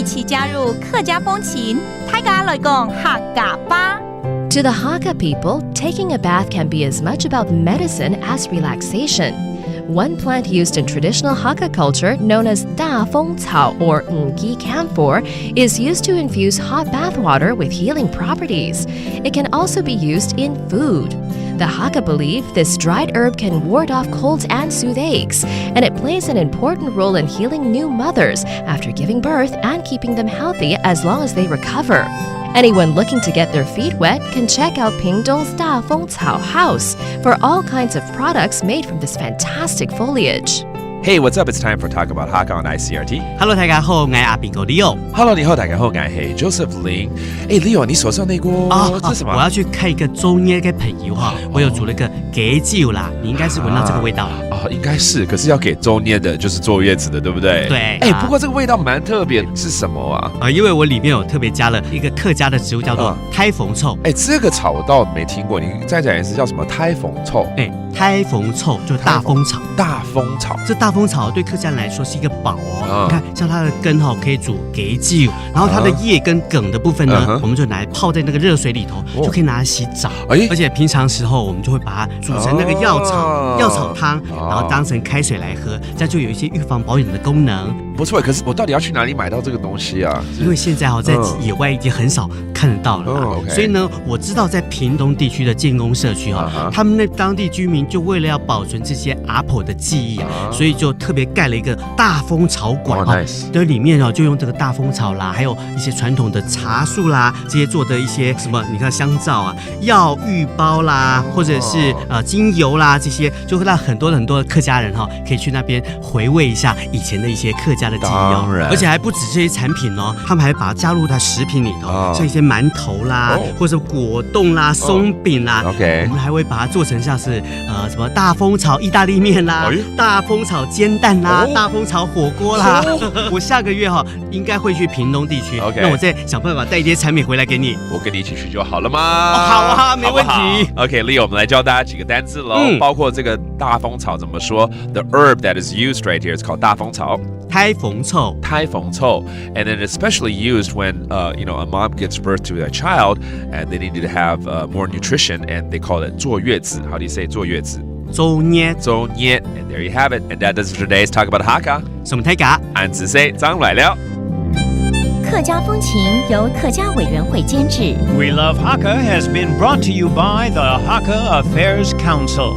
起加入客家风情，大家来讲客家吧。To the Hakka people, taking a bath can be as much about medicine as relaxation. One plant used in traditional Hakka culture, known as Da Feng Cao or Ngi camphor, is used to infuse hot bath water with healing properties. It can also be used in food. The Hakka believe this dried herb can ward off colds and soothe aches, and it plays an important role in healing new mothers after giving birth and keeping them healthy as long as they recover. Anyone looking to get their feet wet can check out Pingdong's Da Feng Cao House for all kinds of products made from this fantastic foliage. Hey, what's up? It's time for Talk About Hakka on ICRT. Hello， 大家好，我係阿邊個 Leo。Hello， 你好，大家好，我係 Joseph Lin。Leo， 你手上那個這是什麼？我要去看一個中醫嘅朋友哈，我有煮了個雞酒啦，你應該是聞到這個味道了。應該是，可是要給周年的，就是坐月子的，對不對？對。不過這個味道蠻特別，是什麼啊？因為我裡面有特別加了一個客家的植物，叫做胎鳳臭。這個草我倒沒聽過，你再講一次叫什麼？胎鳳臭。胎鳳臭就是大風草。大風草，這大風草對客家人來說是一個寶哦。你看，像它的根哈可以煮雞酒，然後它的葉跟梗的部分呢，我們就拿來泡在那個熱水裡頭，就可以拿來洗澡。而且平常時候我們就會把它煮成那個藥草湯，然後當成開水來喝，這樣就有一些預防保養的功能。不錯，可是我到底要去哪裡買到這個東西啊？因為現在在野外已經很少看得到了，所以呢，我知道在屏東地區的建工社區他們那當地居民就為了要保存這些阿婆的記憶所以就特別蓋了一個大蜂巢館對，裡面就用這個大蜂巢啦，還有一些傳統的茶樹啦，這些做的一些什麼，你看香皂啊、藥浴包啦，或者是精油啦，這些就會讓很多的客家人可以去那邊回味一下以前的一些客家的記憶而且還不止這些產品他們還把它加入它食品裡頭，像一些饅頭啦，或者果凍啦、鬆餅啦，我們還會把它做成像是什麼大蜂巢意大利麵啦、大蜂巢煎蛋啦、大蜂巢火鍋啦。我下個月應該會去屏東地區，那我再想辦法帶一些產品回來給你。我跟你一起去就好了嗎？好啊，沒問題。OK，Leo，我們來教大家幾個單字嘍，包括這個大蜂巢怎麼說 ？The herb that is used right here is called 大蜂巢。胎鳳臭，胎鳳臭 ，and then especially used when a mom gives birth to a child and they need to have more nutrition and they call it 坐月子。How do you say 坐月子？周年 and there you have it. And that does it for today's Talk About Hakka. 什麼睇㗎？俺只say 張來了。客家風情由客家委員會監製。We Love Hakka has been brought to you by the Hakka Affairs Council.